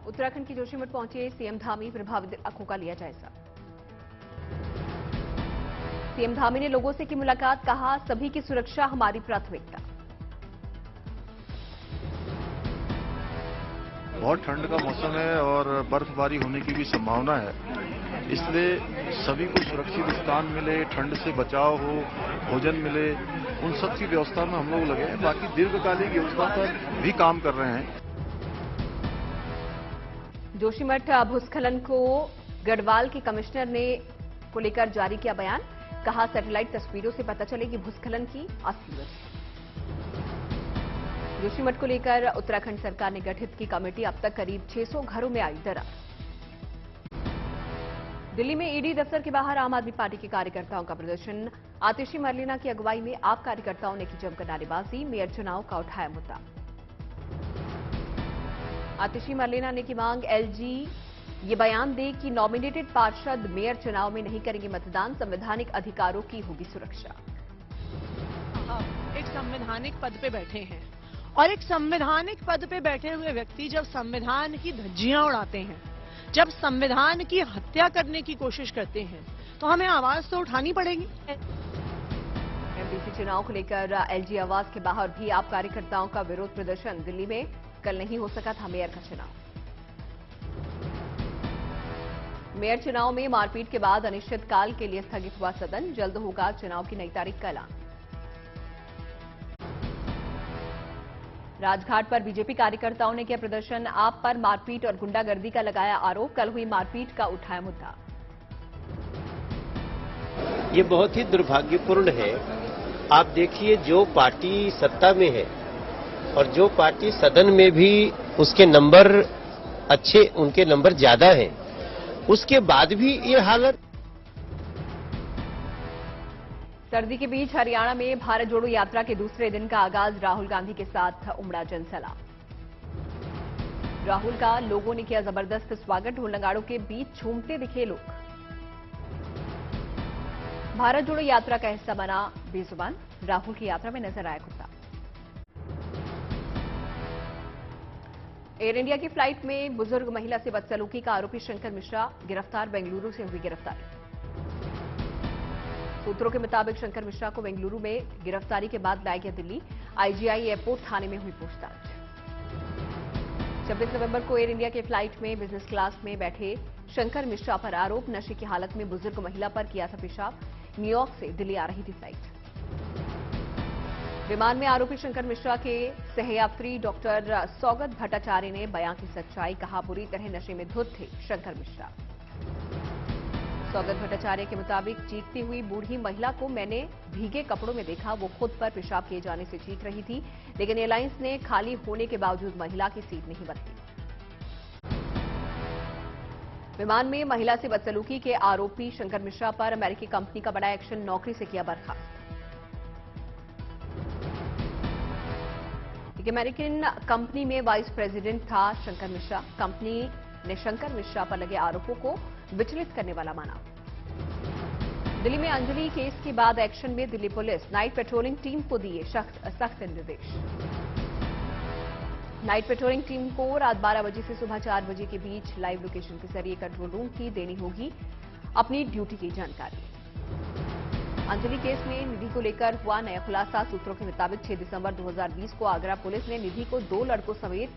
उत्तराखंड की जोशीमठ पहुंचे सीएम धामी, प्रभावित इलाकों का लिया जायजा। सीएम धामी ने लोगों से की मुलाकात, कहा सभी की सुरक्षा हमारी प्राथमिकता। बहुत ठंड का मौसम है और बर्फबारी होने की भी संभावना है, इसलिए सभी को सुरक्षित स्थान मिले, ठंड से बचाव हो, भोजन मिले, उन सब की व्यवस्था में हम लोग लगे हैं। बाकी दीर्घकालिक व्यवस्था पर भी काम कर रहे हैं। जोशीमठ भूस्खलन को गढ़वाल के कमिश्नर ने को लेकर जारी किया बयान, कहा सैटेलाइट तस्वीरों से पता चलेगी भूस्खलन की असली वजह। जोशीमठ को लेकर उत्तराखंड सरकार ने गठित की कमेटी, अब तक करीब 600 घरों में आई दरार। दिल्ली में ईडी दफ्तर के बाहर आम आदमी पार्टी के कार्यकर्ताओं का प्रदर्शन, आतिशी मरलेना की अगुवाई में आप कार्यकर्ताओं ने की जमकर नारेबाजी, मेयर चुनाव का उठाया मुद्दा। आतिशी मरलेना ने की मांग, एलजी ये बयान दे कि नॉमिनेटेड पार्षद मेयर चुनाव में नहीं करेंगे मतदान, संवैधानिक अधिकारों की होगी सुरक्षा। आप एक संवैधानिक पद पे बैठे हैं और एक संवैधानिक पद पे बैठे हुए व्यक्ति जब संविधान की धज्जियां उड़ाते हैं, जब संविधान की हत्या करने की कोशिश करते हैं, तो हमें आवाज तो उठानी पड़ेगी। एमपीसी चुनाव को लेकर एलजी आवास के बाहर भी आप कार्यकर्ताओं का विरोध प्रदर्शन, दिल्ली में कल नहीं हो सका था मेयर का चुनाव। मेयर चुनाव में मारपीट के बाद अनिश्चितकाल के लिए स्थगित हुआ सदन, जल्द होगा चुनाव की नई तारीख का ऐलान। राजघाट पर बीजेपी कार्यकर्ताओं ने किया प्रदर्शन, आप पर मारपीट और गुंडागर्दी का लगाया आरोप, कल हुई मारपीट का उठाया मुद्दा। ये बहुत ही दुर्भाग्यपूर्ण है। आप देखिए, जो पार्टी सत्ता में है और जो पार्टी सदन में भी उसके नंबर अच्छे, उनके नंबर ज्यादा हैं, उसके बाद भी ये हालत। सर्दी के बीच हरियाणा में भारत जोड़ो यात्रा के दूसरे दिन का आगाज राहुल गांधी के साथ उमड़ा जनसैलाब। राहुल का लोगों ने किया जबरदस्त स्वागत, ढोल नगाड़ों के बीच झूमते दिखे लोग। भारत जोड़ो यात्रा का हिस्सा बना बेजुबान, राहुल की यात्रा में नजर आया कुत्ता। एयर इंडिया की फ्लाइट में बुजुर्ग महिला से बदसलूकी का आरोपी शंकर मिश्रा गिरफ्तार, बेंगलुरु से हुई गिरफ्तारी। सूत्रों के मुताबिक शंकर मिश्रा को बेंगलुरु में गिरफ्तारी के बाद लाया गया दिल्ली, आईजीआई एयरपोर्ट थाने में हुई पूछताछ। 26 नवंबर को एयर इंडिया के फ्लाइट में बिजनेस क्लास में बैठे शंकर मिश्रा पर आरोप, नशे की हालत में बुजुर्ग महिला पर किया था पेशाब, न्यूयॉर्क से दिल्ली आ रही थी फ्लाइट। विमान में आरोपी शंकर मिश्रा के सहयात्री डॉक्टर सौगत भट्टाचार्य ने बयान की सच्चाई, कहा बुरी तरह नशे में धुत थे शंकर मिश्रा। सौगत भट्टाचार्य के मुताबिक चीखती हुई बूढ़ी महिला को मैंने भीगे कपड़ों में देखा, वो खुद पर पेशाब किए जाने से चीख रही थी, लेकिन एयरलाइंस ने खाली होने के बावजूद महिला की सीट नहीं बदली। विमान में महिला से बदसलूकी के आरोपी शंकर मिश्रा पर अमेरिकी कंपनी का बड़ा एक्शन, नौकरी से किया बर्खास्त। एक अमेरिकन कंपनी में वाइस प्रेसिडेंट था शंकर मिश्रा, कंपनी ने शंकर मिश्रा पर लगे आरोपों को विचलित करने वाला माना। दिल्ली में अंजलि केस के बाद एक्शन में Delhi police, night patrolling team को दिए सख्त निर्देश। नाइट पेट्रोलिंग टीम को रात 12 बजे से सुबह 4 बजे के बीच लाइव लोकेशन के जरिए कंट्रोल रूम की देनी होगी अपनी ड्यूटी की जानकारी। अंजलि केस में निधि को लेकर हुआ नया खुलासा, सूत्रों के मुताबिक 6 दिसंबर 2020 को आगरा पुलिस ने निधि को 2 लड़कों समेत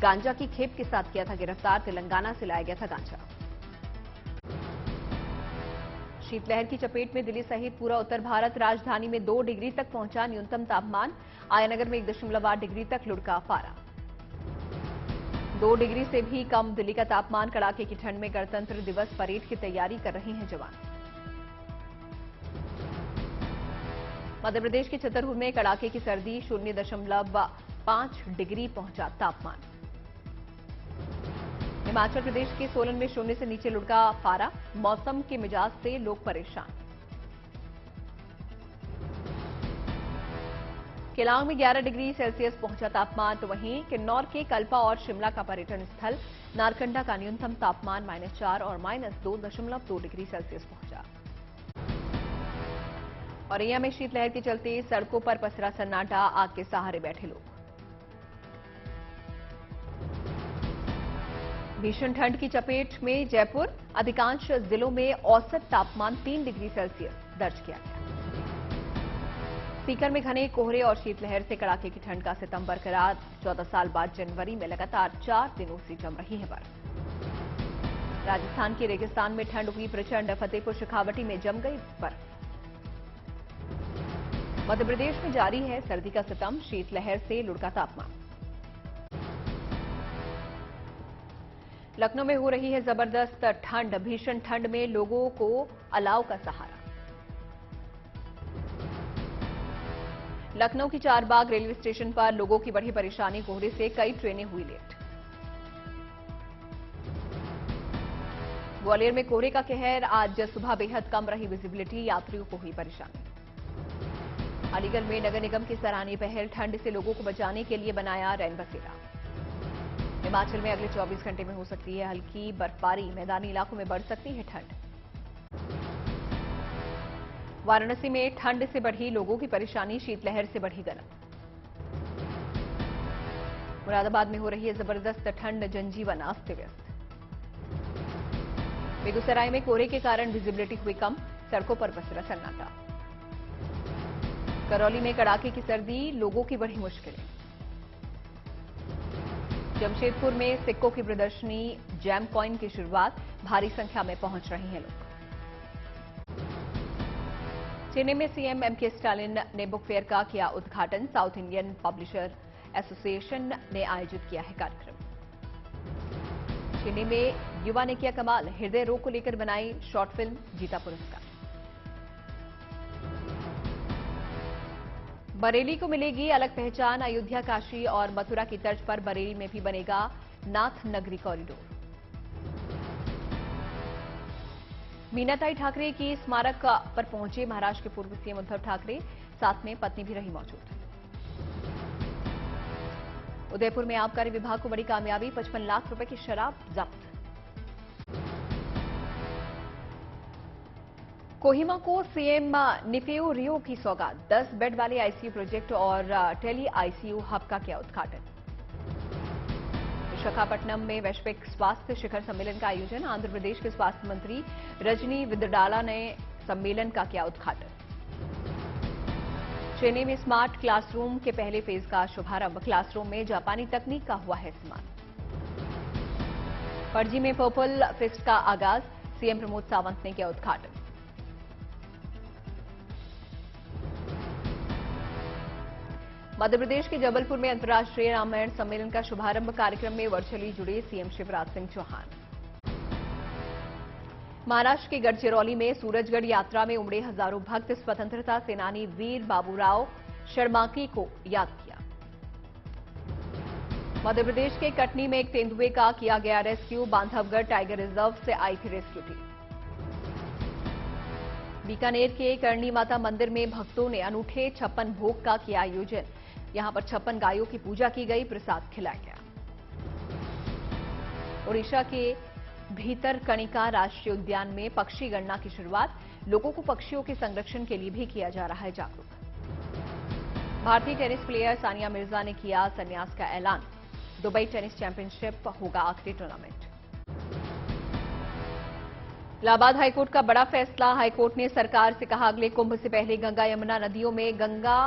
गांजा की खेप के साथ किया था गिरफ्तार, तेलंगाना से लाया गया था गांजा। शीतलहर की चपेट में दिल्ली सहित पूरा उत्तर भारत, राजधानी में 2 डिग्री तक पहुंचा न्यूनतम तापमान, आयानगर में 1.8 डिग्री तक लुढ़का पारा। 2 डिग्री से भी कम दिल्ली का तापमान, कड़ाके की ठंड में गणतंत्र दिवस परेड की तैयारी कर रहे हैं जवान। मध्य प्रदेश के छतरपुर में कड़ाके की सर्दी, 0.5 डिग्री पहुंचा तापमान। हिमाचल प्रदेश के सोलन में 0 से नीचे लुढ़का पारा, मौसम के मिजाज से लोग परेशान। केलांग में 11 डिग्री सेल्सियस पहुंचा तापमान, तो वहीं किन्नौर के कल्पा और शिमला का पर्यटन स्थल नारकंडा का न्यूनतम तापमान -4 और -2.2 डिग्री सेल्सियस पहुंचा। औरैया में शीतलहर के चलते सड़कों पर पसरा सन्नाटा, आग के सहारे बैठे लोग। भीषण ठंड की चपेट में जयपुर, अधिकांश जिलों में औसत तापमान 3 डिग्री सेल्सियस दर्ज किया गया। सीकर में घने कोहरे और शीतलहर से कड़ाके की ठंड का सितंबर बरकरार। 14 साल बाद जनवरी में लगातार 4 दिनों से जम रही है बर्फ। राजस्थान के रेगिस्तान में ठंड हुई प्रचंड, फतेहपुर शेखावटी में जम गई बर्फ। मध्य प्रदेश में जारी है सर्दी का सितम, शीतलहर से लुढ़का तापमान। लखनऊ में हो रही है जबरदस्त ठंड, भीषण ठंड में लोगों को अलाव का सहारा। लखनऊ की चारबाग रेलवे स्टेशन पर लोगों की बढ़ी परेशानी, कोहरे से कई ट्रेनें हुई लेट। ग्वालियर में कोहरे का कहर, आज सुबह बेहद कम रही विजिबिलिटी, यात्रियों को हुई परेशानी। अलीगढ़ में नगर निगम की सराहनीय पहल, ठंड से लोगों को बचाने के लिए बनाया रैन बसेरा। हिमाचल में अगले 24 घंटे में हो सकती है हल्की बर्फबारी, मैदानी इलाकों में बढ़ सकती है ठंड। वाराणसी में ठंड से बढ़ी लोगों की परेशानी, शीतलहर से बढ़ी गलन। मुरादाबाद में हो रही है जबरदस्त ठंड, जनजीवन अस्त व्यस्त। बेगूसराय में कोहरे के कारण विजिबिलिटी हुई कम, सड़कों पर पसरा सन्नाटा। करौली में कड़ाके की सर्दी, लोगों की बढ़ी मुश्किलें। जमशेदपुर में सिक्कों की प्रदर्शनी, जैम कॉइन की शुरुआत, भारी संख्या में पहुंच रहे हैं लोग। चेन्नई में सीएम एमके स्टालिन ने बुक फेयर का किया उद्घाटन, साउथ इंडियन पब्लिशर एसोसिएशन ने आयोजित किया है कार्यक्रम। चेन्नई में युवा ने किया कमाल, हृदय रोग को लेकर बनाई शॉर्ट फिल्म, जीता पुरस्कार। बरेली को मिलेगी अलग पहचान, अयोध्या, काशी और मथुरा की तर्ज पर बरेली में भी बनेगा नाथ नगरी कॉरिडोर। मीनाताई ठाकरे की स्मारक पर पहुंचे महाराष्ट्र के पूर्व सीएम उद्धव ठाकरे, साथ में पत्नी भी रही मौजूद। उदयपुर में आबकारी विभाग को बड़ी कामयाबी, 55 लाख रुपए की शराब जब्त। कोहिमा को सीएम निफेओ रियो की सौगात, 10 बेड वाले आईसीयू प्रोजेक्ट और टेली आईसीयू हब का किया उद्घाटन। विशाखापट्टनम में वैश्विक स्वास्थ्य शिखर सम्मेलन का आयोजन, आंध्र प्रदेश के स्वास्थ्य मंत्री रजनी विद्याडाला ने सम्मेलन का किया उद्घाटन। चेन्नई में स्मार्ट क्लासरूम के पहले फेज का शुभारंभ, क्लासरूम में जापानी तकनीक का हुआ है इस्तेमाल। पणजी में पर्पल फेस्ट का आगाज, सीएम प्रमोद सावंत ने किया उद्घाटन। मध्य प्रदेश के जबलपुर में अंतर्राष्ट्रीय रामायण सम्मेलन का शुभारंभ, कार्यक्रम में वर्चुअली जुड़े सीएम शिवराज सिंह चौहान। महाराष्ट्र के गढ़चिरौली में सूरजगढ़ यात्रा में उमड़े हजारों भक्त, स्वतंत्रता सेनानी वीर बाबूराव शर्माकी को याद किया। मध्य प्रदेश के कटनी में एक तेंदुए का किया गया रेस्क्यू, बांधवगढ़ टाइगर रिजर्व से आई थी रेस्क्यू टीम। बीकानेर के करणी माता मंदिर में भक्तों ने अनूठे 56 भोग का किया आयोजन, यहां पर 56 गायों की पूजा की गई, प्रसाद खिलाया गया। ओडिशा के भीतरकनिका राष्ट्रीय उद्यान में पक्षी गणना की शुरुआत, लोगों को पक्षियों के संरक्षण के लिए भी किया जा रहा है जागरूक। भारतीय टेनिस प्लेयर सानिया मिर्जा ने किया संन्यास का ऐलान, दुबई टेनिस चैंपियनशिप होगा आखिरी टूर्नामेंट। इलाहाबाद हाईकोर्ट का बड़ा फैसला, हाईकोर्ट ने सरकार से कहा अगले कुंभ से पहले गंगा यमुना नदियों में गंगा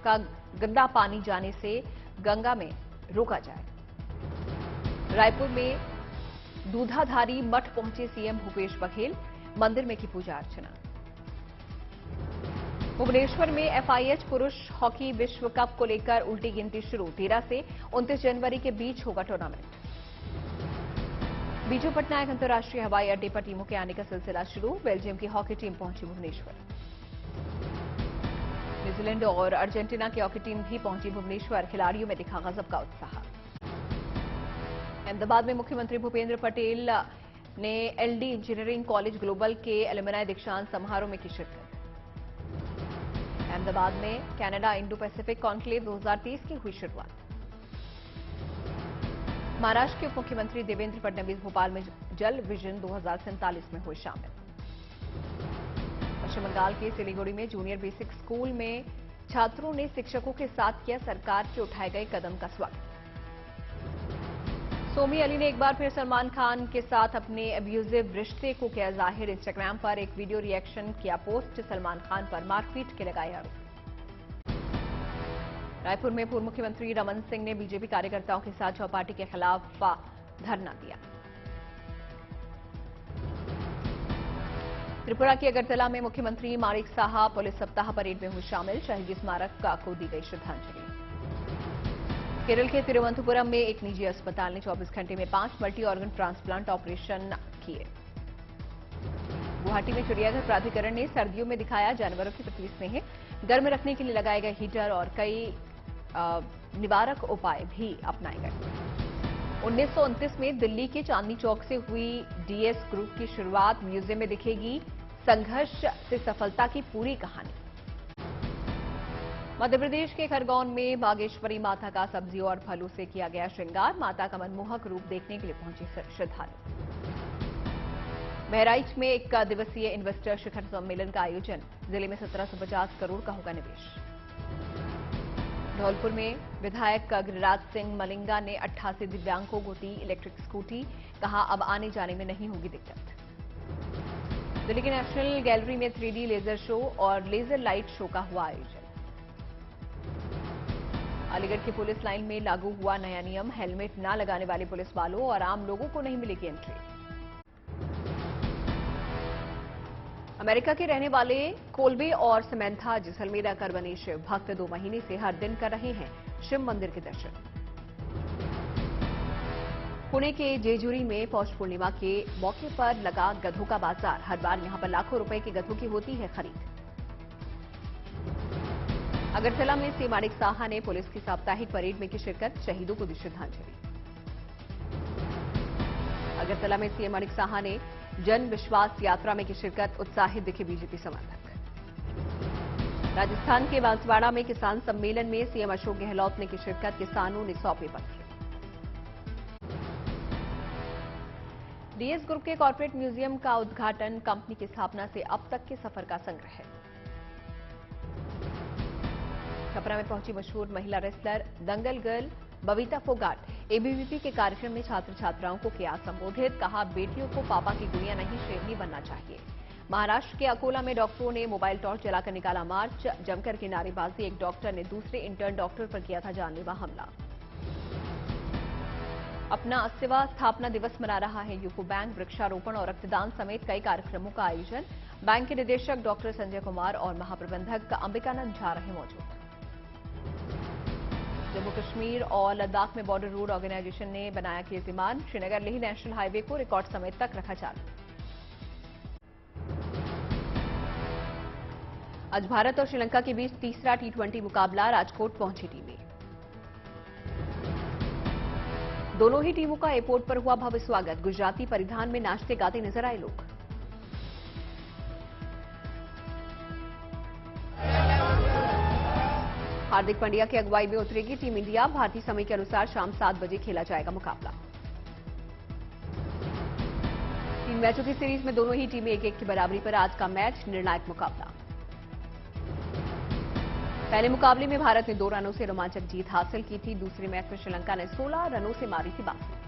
का गंदा पानी जाने से गंगा में रोका जाए। रायपुर में दूधाधारी मठ पहुंचे सीएम भूपेश बघेल, मंदिर में की पूजा अर्चना। भुवनेश्वर में एफआईएच पुरुष हॉकी विश्व कप को लेकर उल्टी गिनती शुरू, 13 से 29 जनवरी के बीच होगा टूर्नामेंट। बीजू पटनायक अंतर्राष्ट्रीय हवाई अड्डे पर टीमों के आने का सिलसिला शुरू, बेल्जियम की हॉकी टीम पहुंची भुवनेश्वर। न्यूजीलैंड और अर्जेंटीना की हॉकी टीम भी पहुंची भुवनेश्वर, खिलाड़ियों में दिखा गजब का उत्साह। अहमदाबाद में मुख्यमंत्री भूपेंद्र पटेल ने एलडी इंजीनियरिंग कॉलेज ग्लोबल के एलुमनाई दीक्षांत समारोह में की शिरकत। अहमदाबाद में कनाडा इंडो पैसिफिक कॉन्क्लेव 2023 की हुई शुरुआत। महाराष्ट्र के उप मुख्यमंत्री देवेंद्र फडणवीस भोपाल में जल विजन 2047 में हुए शामिल। पश्चिम बंगाल के सिलीगुड़ी में जूनियर बेसिक स्कूल में छात्रों ने शिक्षकों के साथ किया सरकार के उठाए गए कदम का स्वागत। सोमी अली ने एक बार फिर सलमान खान के साथ अपने अब्यूजिव रिश्ते को किया जाहिर। इंस्टाग्राम पर एक वीडियो रिएक्शन किया पोस्ट। सलमान खान पर मारपीट के लगाए आरोप। रायपुर में पूर्व मुख्यमंत्री रमन सिंह ने बीजेपी कार्यकर्ताओं के साथ चौपाटी के खिलाफ धरना दिया। त्रिपुरा की अगरतला में मुख्यमंत्री माणिक साहा पुलिस सप्ताह परेड में हुए शामिल। शहीद स्मारक को दी गई श्रद्धांजलि। केरल के तिरुवनंतपुरम में एक निजी अस्पताल ने 24 घंटे में 5 मल्टी ऑर्गन ट्रांसप्लांट ऑपरेशन किए। गुवाहाटी में चिड़ियाघर प्राधिकरण ने सर्दियों में दिखाया जानवरों की पतली स्नेह। गर्म रखने के लिए लगाए गए हीटर और कई निवारक उपाय भी अपनाए गए। 1929 में दिल्ली के चांदनी चौक से हुई डीएस ग्रुप की शुरुआत। म्यूजियम में दिखेगी संघर्ष से सफलता की पूरी कहानी। मध्य प्रदेश के खरगोन में बागेश्वरी माता का सब्जियों और फलों से किया गया श्रृंगार। माता का मनमोहक रूप देखने के लिए पहुंचे श्रद्धालु। बहराइच में 1 दिवसीय इन्वेस्टर शिखर सम्मेलन का आयोजन। जिले में 1750 करोड़ का होगा निवेश। धौलपुर में विधायक गिरिराज सिंह मलिंगा ने 88 दिव्यांगों को दी इलेक्ट्रिक स्कूटी। कहा अब आने जाने में नहीं होगी दिक्कत। दिल्ली की नेशनल गैलरी में 3D लेजर शो और लेजर लाइट शो का हुआ आयोजन। अलीगढ़ की पुलिस लाइन में लागू हुआ नया नियम। हेलमेट न लगाने वाले पुलिस वालों और आम लोगों को नहीं मिलेगी एंट्री। अमेरिका के रहने वाले कोल्बे और समैंथा जैसलमेर कर बने शिव भक्त 2 महीने से हर दिन कर रहे हैं शिव मंदिर के दर्शन। पुणे के जेजुरी में पौष पूर्णिमा के मौके पर लगा गधों का बाजार। हर बार यहां पर लाखों रुपए के गधों की होती है खरीद। अगरतला में सीएम माणिक साहा ने पुलिस की साप्ताहिक परेड में की शिरकत। शहीदों को दी श्रद्धांजलि। अगरतला में सीएम माणिक साहा ने जन विश्वास यात्रा में की शिरकत। उत्साहित दिखे बीजेपी समर्थक। राजस्थान के बांसवाड़ा में किसान सम्मेलन में सीएम अशोक गहलोत ने की शिरकत। किसानों ने सौंपे पत्र। डीएस ग्रुप के कॉर्पोरेट म्यूजियम का उद्घाटन। कंपनी की स्थापना से अब तक के सफर का संग्रह है। छपरा में पहुंची मशहूर महिला रेसलर दंगल गर्ल बबीता फोगाट। एबीवीपी के कार्यक्रम में छात्र छात्राओं को किया संबोधित। कहा बेटियों को पापा की गुड़िया नहीं शेरनी बनना चाहिए। महाराष्ट्र के अकोला में डॉक्टरों ने मोबाइल टॉर्च जलाकर निकाला मार्च। जमकर की नारेबाजी। एक डॉक्टर ने दूसरे इंटर्न डॉक्टर पर किया था जानलेवा हमला। अपना 80वां स्थापना दिवस मना रहा है यूको बैंक। वृक्षारोपण और रक्तदान समेत कई कार्यक्रमों का आयोजन। बैंक के निदेशक डॉक्टर संजय कुमार और महाप्रबंधक अंबिकानंद झा रहे मौजूद। जम्मू कश्मीर और लद्दाख में बॉर्डर रोड ऑर्गेनाइजेशन ने बनाया कीर्तिमान। श्रीनगर लेह नेशनल हाईवे को रिकॉर्ड समय तक रखा चालू। आज भारत और श्रीलंका के बीच तीसरा T20 मुकाबला। राजकोट पहुंची टीमें। दोनों ही टीमों का एयरपोर्ट पर हुआ भव्य स्वागत। गुजराती परिधान में नाचते गाते नजर आए लोग। हार्दिक पांड्या की अगुवाई में उतरेगी टीम इंडिया। भारतीय समय के अनुसार शाम 7 बजे खेला जाएगा मुकाबला। 3 मैचों की सीरीज में दोनों ही टीमें 1-1 की बराबरी पर। आज का मैच निर्णायक मुकाबला। पहले मुकाबले में भारत ने 2 रनों से रोमांचक जीत हासिल की थी। दूसरे मैच में श्रीलंका ने 16 रनों से मारी थी बाजी।